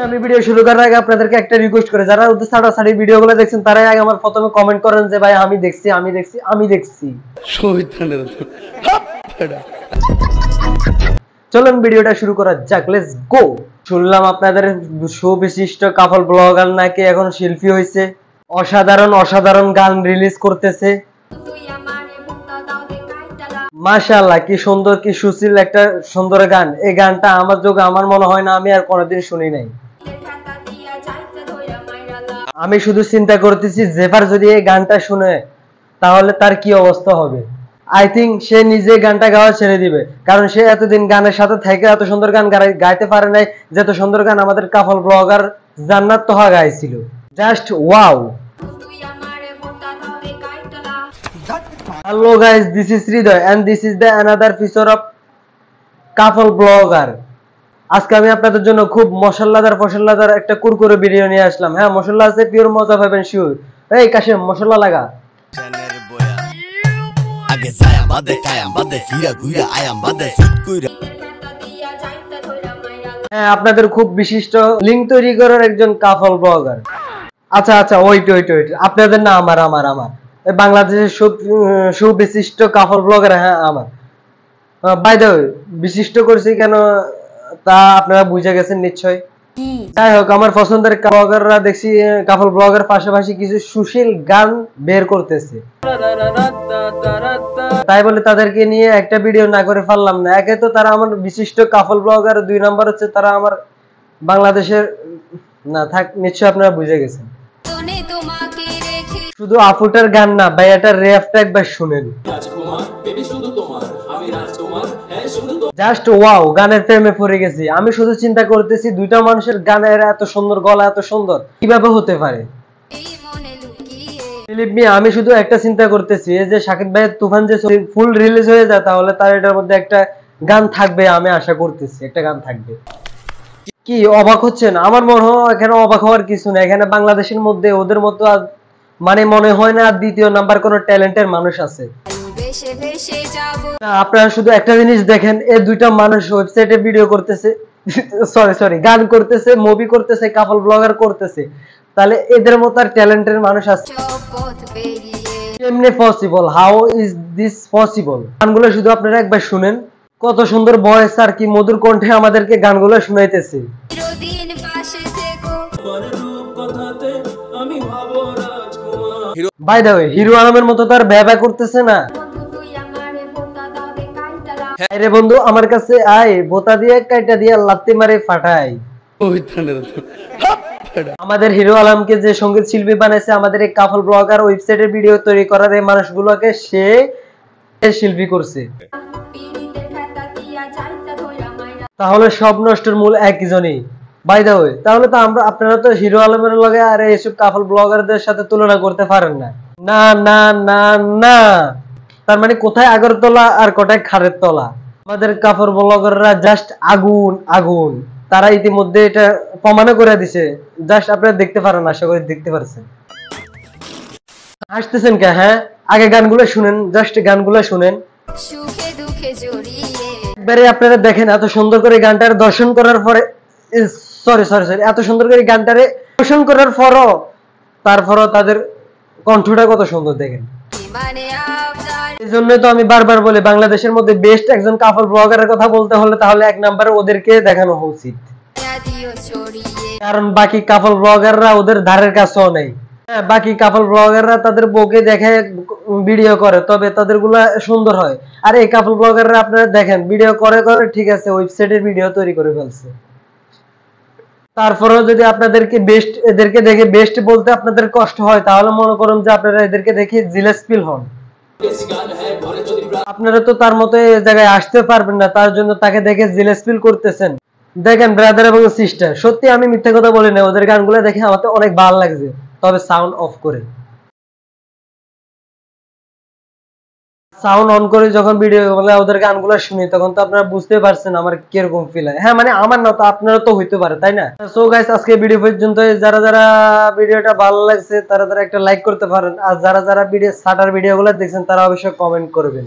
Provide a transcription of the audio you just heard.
আমি ভিডিও শুরু করার আগে আপনাদেরকে একটা রিকোয়েস্ট করে, যারা ওদের ছাড়াছাড়ি ভিডিওগুলো দেখছেন তারাই আগে আমার প্রথমে কমেন্ট করেন যে ভাই আমি দেখছি আমি দেখছি আমি দেখছি। চলুন ভিডিওটা শুরু করা যাক, লেটস গো। শুনলাম আপনাদের সুবিশিষ্ট কাপল ব্লগার নাকি এখন শিল্পী হয়েছে, অসাধারণ অসাধারণ গান রিলিজ করতেছে। মাশাআল্লাহ, কি সুন্দর কি সুশীল একটা সুন্দর গান। এই গানটা আমার যোগ আমার মনে হয় না আমি আর কোনোদিন শুনি নাই। আমি শুধু চিন্তা করতেছি জেফার যদি এই গানটা শুনে তাহলে তার কি অবস্থা হবে। আই থিঙ্ক সে নিজে গানটা গাওয়া ছেড়ে দিবে, কারণ সে এতদিন গানের সাথে থেকে এত সুন্দর গান গাইতে পারে নাই, যত সুন্দর গান আমাদের কাপল ব্লগার জান্নাত তোহা গাইছিল। Just wow. Hello guys, this is Hriday and this is the another feature of couple blogger. আজকে আমি আপনাদের জন্য খুব মশলাদার একটা কুরকুরে ভিডিও নিয়ে আসলাম। হ্যাঁ, মশলা আছে, পিওর মজা পাবেন শিওর। এই কাশিম মশলা লাগা। হ্যাঁ, আপনাদের খুব বিশিষ্ট লিঙ্ক তৈরি করার একজন কাপল ব্লগার। আচ্ছা ওয়েট, আপনাদের না আমার বাংলাদেশের সুবিশিষ্ট কাপল ব্লগার। হ্যাঁ আমার, বাই দ্য ওয়ে বিশিষ্ট করছি কেন তা আপনারা বুঝে গেছেন নিশ্চয়। যাই হোক, আমার পছন্দের ব্লগাররা দেখছি কাপল ব্লগার পাশাপাশি কিছু সুশীল গান বের করতেছে, তাই বলে তাদেরকে নিয়ে একটা ভিডিও না করে পারলাম না। একে তো তারা আমার বিশিষ্ট কাপল ব্লগার, 2 নাম্বার হচ্ছে তারা আমার বাংলাদেশের না থাক, নিশ্চয় আপনারা বুঝে গেছেন। শুধু আপুটার গান না ভাই, এটা র্যাপটা একবার শুনেন। জাস্ট ওয়াও, গানের প্রেমে পড়ে গেছি। আমি শুধু চিন্তা করতেছি দুইটা মানুষের গানের এত সুন্দর গলা, এত সুন্দর কিভাবে হতে পারে। আমি শুধু একটা চিন্তা করতেছি, যে শাকিব ভাইয়ের তুফান যে ফুল রিলিজ হয়ে যায় তাহলে তার এটার মধ্যে একটা গান থাকবে। আমি আশা করতেছি একটা গান থাকবে। কি অবাক হচ্ছেন? আমার মনে হয় এখানে অবাক হওয়ার কিছু না। এখানে বাংলাদেশের মধ্যে ওদের মতো মানে মনে হয় না দ্বিতীয় নাম্বার কোন ট্যালেন্টের মানুষ আছে। আপনারা শুধু একটা জিনিস দেখেন, এই দুইটা মানুষ ওয়েবসাইটে ভিডিও করতেছে, সরি গান করতেছে, মুভি করতেছে, কাপল ব্লগার করতেছে, তাহলে এদের মতো আর ট্যালেন্টের মানুষ আছে কেমনে possible? How is this possible? গানগুলো শুধু আপনারা একবার শুনেন, কত সুন্দর ভয়েস আর কি মধুর কণ্ঠে আমাদেরকে গানগুলো শুনাইতেছে। বাই দ্য ওয়ে, হিরো আলমের মতো তার ব্যবসা করতেছে না। আরে বন্ধু, আমার কাছে আয়, বোতা দিয়ে কাইটা দিয়ে লাত্তি মারে ফাটাই। আমাদের হিরো আলমকে যে সঙ্গীত শিল্পী বানাইছে আমাদের এই কাপল ব্লগার ওয়েবসাইটের ভিডিও তৈরি করার এই মানুষগুলোকে সে শিল্পী করছে। তাহলে সব নষ্টের মূল একজনই। বাই দ্য ওয়ে, তাহলে তো আপনারা তো হিরো আলমের লগে আর এইসব কাপল ব্লগারদের সাথে তুলনা করতে পারেন না। না না না না, তার মানে কোথায় আগরতলা আর কোথায় খারের তলা? আমাদের কাপল ব্লগাররা জাস্ট আগুন আগুন। তারা ইতিমধ্যে এটা প্রমাণ করে দিছে। জাস্ট আপনারা দেখতে পারেন, আশা করি দেখতে পারছেন। হাসতেছেন কে? হ্যাঁ, আগে গানগুলো শুনেন, জাস্ট গানগুলো শুনেন। একবারে আপনারা দেখেন, এত সুন্দর করে গানটার দর্শন করার পরে, সরি এত সুন্দর করে গানটারে দর্শন করার পরও তারপরও তাদের কণ্ঠটা কত সুন্দর দেখেন। এই জন্যই তো আমি বারবার বলি, বাংলাদেশের মধ্যে বেস্ট একজন কাপল ব্লগারের কথা বলতে হলে তাহলে 1 নম্বরে ওদেরকে দেখানো উচিত, কারণ বাকি কাপল ব্লগাররা ওদের ধারের কাছেও নেই। হ্যাঁ, বাকি কাপল ব্লগাররা তাদের বউকে দেখে ভিডিও করে, তবে তাদের গুলা সুন্দর হয়। আর এই কাপল ব্লগাররা আপনারা দেখেন ভিডিও করে ঠিক আছে, ওয়েবসাইটের ভিডিও তৈরি করে ফেলছে। তারপরেও যদি আপনাদেরকে বেস্ট, এদেরকে দেখে বেস্ট বলতে আপনাদের কষ্ট হয়, তাহলে মনে করুন যে আপনারা এদেরকে দেখে জিলেস ফিল হন। আপনারা তো তার মতো এই জায়গায় আসতে পারবেন না, তার জন্য তাকে দেখে জিলেস ফিল করতেছেন। দেখেন ব্রাদার এবং সিস্টার, সত্যি আমি মিথ্যা কথা বলি না, ওদের গানগুলো দেখে আমার তো অনেক ভালো লাগছে, তবে সাউন্ড অফ করে। সাউন্ড অন করে যখন ভিডিও ওদের গানগুলো শুনি তখন তো আপনারা বুঝতে পারছেন আমার কিরকম ফিল হয়। হ্যাঁ মানে আমার না তো আপনারা তো হইতে পারে, তাই না? সো গাইস, আজকে ভিডিও পর্যন্ত। যারা ভিডিওটা ভালো লাগছে তারা একটা লাইক করতে পারেন, আর যারা ভিডিও সাটার ভিডিওগুলো দেখছেন তারা অবশ্যই কমেন্ট করবেন।